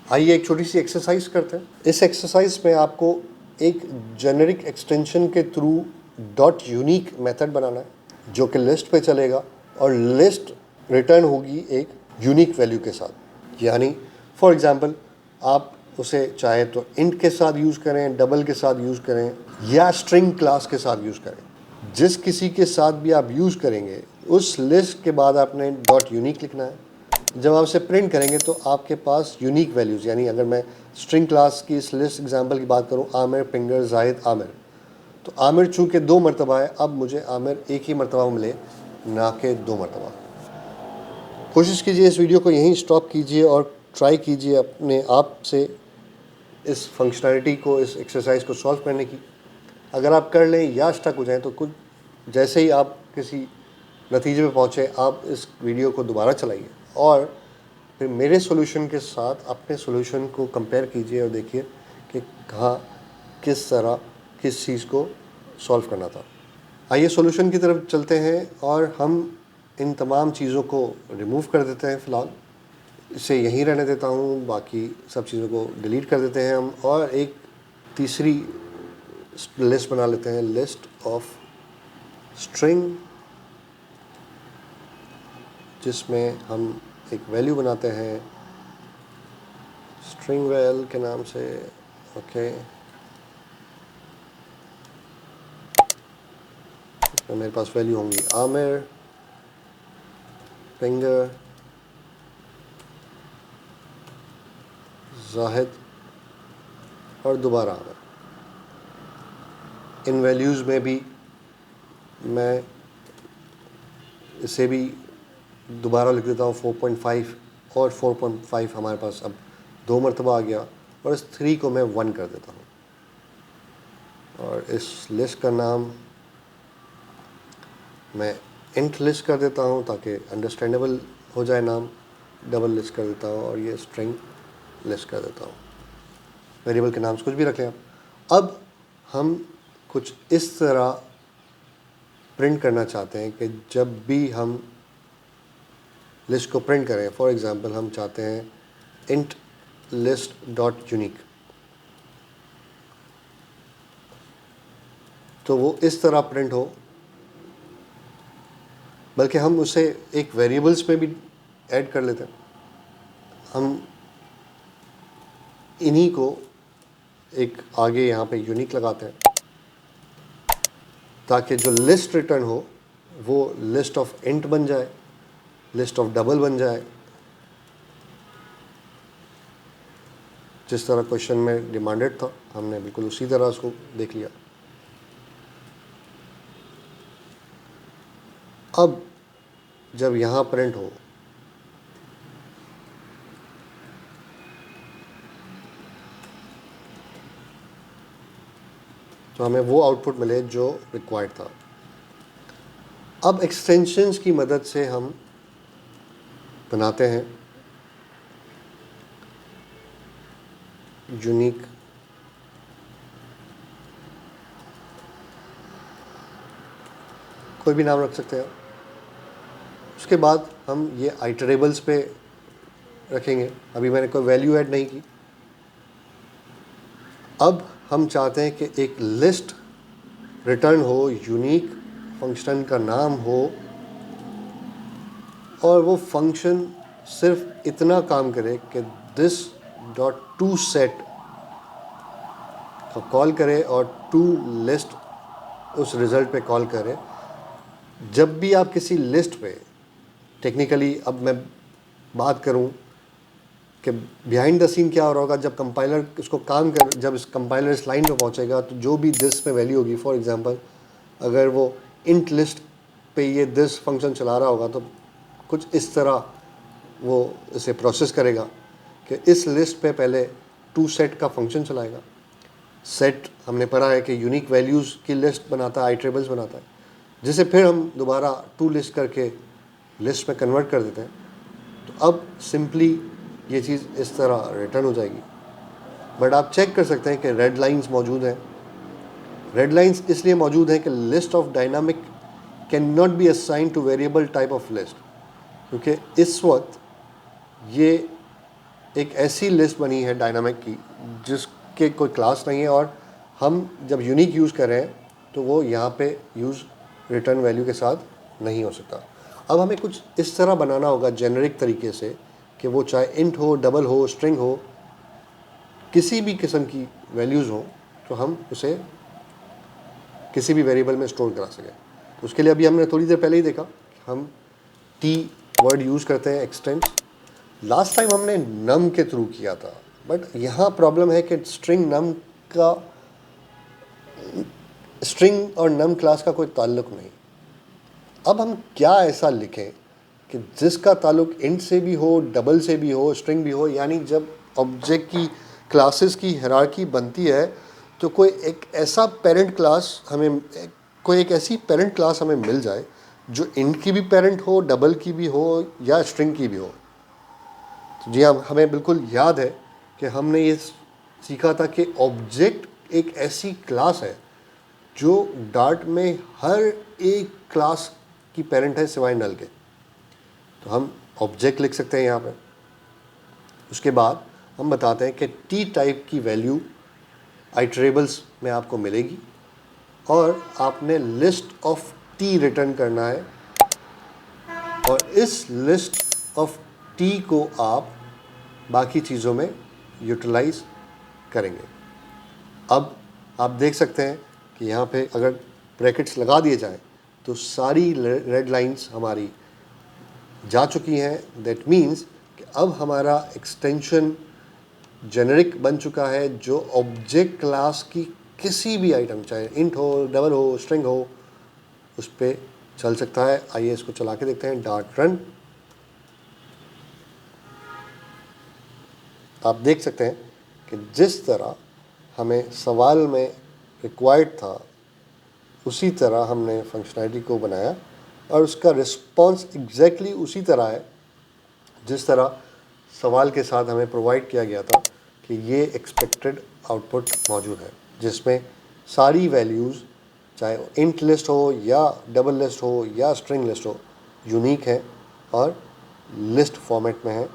आइए एक छोटी सी एक्सरसाइज करते हैं। इस एक्सरसाइज में आपको एक जेनेरिक एक्सटेंशन के थ्रू डॉट यूनिक मेथड बनाना है जो कि लिस्ट पे चलेगा और लिस्ट रिटर्न होगी एक यूनिक वैल्यू के साथ। यानी फॉर एग्जांपल आप उसे चाहे तो इंट के साथ यूज़ करें, डबल के साथ यूज़ करें या स्ट्रिंग क्लास के साथ यूज़ करें। जिस किसी के साथ भी आप यूज़ करेंगे उस लिस्ट के बाद आपने डॉट यूनिक लिखना है। जब आप इसे प्रिंट करेंगे तो आपके पास यूनिक वैल्यूज़, यानी अगर मैं स्ट्रिंग क्लास की इस लिस्ट एग्जांपल की बात करूं, आमिर, पिंगर, जाहिद, आमिर, तो आमिर चूँकि 2 मरतबा है, अब मुझे आमिर एक ही मरतबा मिले, ना कि 2 मरतबा। कोशिश कीजिए इस वीडियो को यहीं स्टॉप कीजिए और ट्राई कीजिए अपने आप से इस फंक्शनैलिटी को, इस एक्सरसाइज को सॉल्व करने की। अगर आप कर लें या स्टक हो जाएं तो कुछ जैसे ही आप किसी नतीजे पे पहुँचे, आप इस वीडियो को दोबारा चलाइए और फिर मेरे सॉल्यूशन के साथ अपने सॉल्यूशन को कंपेयर कीजिए और देखिए कि कहाँ किस तरह किस चीज़ को सॉल्व करना था। आइए सॉल्यूशन की तरफ चलते हैं और हम इन तमाम चीज़ों को रिमूव कर देते हैं। फ़िलहाल इसे यहीं रहने देता हूँ, बाकी सब चीज़ों को डिलीट कर देते हैं हम और एक तीसरी लिस्ट बना लेते हैं, लिस्ट ऑफ स्ट्रिंग, जिसमें हम एक वैल्यू बनाते हैं स्ट्रिंग वैल के नाम से। ओके, इसमें मेरे पास वैल्यू होंगी आमिर, पिंगर, जाहिद और दोबारा आमिर। इन वैल्यूज़ में भी मैं इसे भी दोबारा लिख देता हूँ 4.5 और 4.5 हमारे पास अब 2 मरतबा आ गया और इस 3 को मैं 1 कर देता हूँ और इस लिस्ट का नाम मैं इंट लिस्ट कर देता हूँ ताकि अंडरस्टैंडेबल हो जाए नाम। डबल लिस्ट कर देता हूँ और ये स्ट्रिंग लिस्ट कर देता हूँ। वेरिएबल के नाम से कुछ भी रख लें आप। अब हम कुछ इस तरह प्रिंट करना चाहते हैं कि जब भी हम लिस्ट को प्रिंट करें, फॉर एग्जांपल हम चाहते हैं इंट लिस्ट डॉट यूनिक, तो वो इस तरह प्रिंट हो, बल्कि हम उसे एक वेरिएबल्स में भी ऐड कर लेते हैं। हम इन्हीं को एक आगे यहाँ पे यूनिक लगाते हैं ताकि जो लिस्ट रिटर्न हो वो लिस्ट ऑफ इंट बन जाए, लिस्ट ऑफ डबल बन जाए, जिस तरह क्वेश्चन में डिमांडेड था हमने बिल्कुल उसी तरह उसको देख लिया। अब जब यहाँ प्रिंट हो तो हमें वो आउटपुट मिले जो रिक्वायर्ड था। अब एक्सटेंशंस की मदद से हम बनाते हैं यूनिक कोई भी नाम रख सकते हैं। उसके बाद हम ये आइटरेबल्स पे रखेंगे। अभी मैंने कोई वैल्यू ऐड नहीं की। अब हम चाहते हैं कि एक लिस्ट रिटर्न हो, यूनिक फंक्शन का नाम हो और वो फंक्शन सिर्फ इतना काम करे कि this dot to set call करे और टू लिस्ट उस रिज़ल्ट पे कॉल करे। जब भी आप किसी लिस्ट पे टेक्निकली, अब मैं बात करूं कि बिहाइंड द सीन क्या हो रहा होगा जब कंपाइलर इसको काम कर, जब इस कंपाइलर इस लाइन पे पहुंचेगा तो जो भी दिस पे वैल्यू होगी, फॉर एग्जांपल अगर वो इंट लिस्ट पे ये दिस फंक्शन चला रहा होगा तो कुछ इस तरह वो इसे प्रोसेस करेगा कि इस लिस्ट पे पहले टू सेट का फंक्शन चलाएगा। सेट हमने पढ़ा है कि यूनिक वैल्यूज़ की लिस्ट बनाता है, आइटरेबल्स बनाता है, जिसे फिर हम दोबारा टू लिस्ट करके लिस्ट में कन्वर्ट कर देते हैं। तो अब सिंपली ये चीज़ इस तरह रिटर्न हो जाएगी। बट आप चेक कर सकते हैं कि रेड लाइंस मौजूद हैं। रेड लाइंस इसलिए मौजूद हैं कि list of dynamic can not be assign two variable type of list, क्योंकि इस वक्त ये एक ऐसी लिस्ट बनी है डायनामिक की जिसके कोई क्लास नहीं है, और हम जब यूनिक यूज़ कर रहे हैं तो वो यहाँ पे यूज़ रिटर्न वैल्यू के साथ नहीं हो सकता। अब हमें कुछ इस तरह बनाना होगा जेनरिक तरीके से कि वो चाहे इंट हो, डबल हो, स्ट्रिंग हो, किसी भी किस्म की वैल्यूज़ हो, तो हम उसे किसी भी वेरिएबल में स्टोर करा सकें। तो उसके लिए अभी हमने थोड़ी देर पहले ही देखा, हम टी वर्ड यूज़ करते हैं एक्सटेंड। लास्ट टाइम हमने नम के थ्रू किया था, बट यहाँ प्रॉब्लम है कि स्ट्रिंग और नम क्लास का कोई ताल्लुक नहीं। अब हम क्या ऐसा लिखें कि जिसका ताल्लुक इंट से भी हो, डबल से भी हो, स्ट्रिंग भी हो, यानी जब ऑब्जेक्ट की क्लासेस की हायरार्की बनती है तो कोई एक ऐसा पेरेंट क्लास हमें, कोई एक ऐसी पेरेंट क्लास हमें मिल जाए जो इंट की भी पेरेंट हो, डबल की भी हो या स्ट्रिंग की भी हो। तो जी हाँ, हमें बिल्कुल याद है कि हमने ये सीखा था कि ऑब्जेक्ट एक ऐसी क्लास है जो डार्ट में हर एक क्लास की पेरेंट है सिवाय नल के। तो हम ऑब्जेक्ट लिख सकते हैं यहाँ पे। उसके बाद हम बताते हैं कि टी टाइप की वैल्यू आइटरेबल्स में आपको मिलेगी और आपने लिस्ट ऑफ टी रिटर्न करना है, और इस लिस्ट ऑफ टी को आप बाकी चीज़ों में यूटिलाइज करेंगे। अब आप देख सकते हैं कि यहाँ पे अगर ब्रैकेट्स लगा दिए जाएं तो सारी रेड लाइंस हमारी जा चुकी हैं। दैट मीन्स कि अब हमारा एक्सटेंशन जेनरिक बन चुका है जो ऑब्जेक्ट क्लास की किसी भी आइटम, चाहे इंट हो, डबल हो, स्ट्रिंग हो, उस पर चल सकता है। आइए इसको चला के देखते हैं। Dart run. आप देख सकते हैं कि जिस तरह हमें सवाल में रिक्वायर्ड था उसी तरह हमने फंक्शनैलिटी को बनाया, और उसका रिस्पॉन्स एग्जैक्टली उसी तरह है जिस तरह सवाल के साथ हमें प्रोवाइड किया गया था कि ये एक्सपेक्टेड आउटपुट मौजूद है, जिसमें सारी वैल्यूज़, चाहे इंट लिस्ट हो या डबल लिस्ट हो या स्ट्रिंग लिस्ट हो, यूनिक है और लिस्ट फॉर्मेट में है।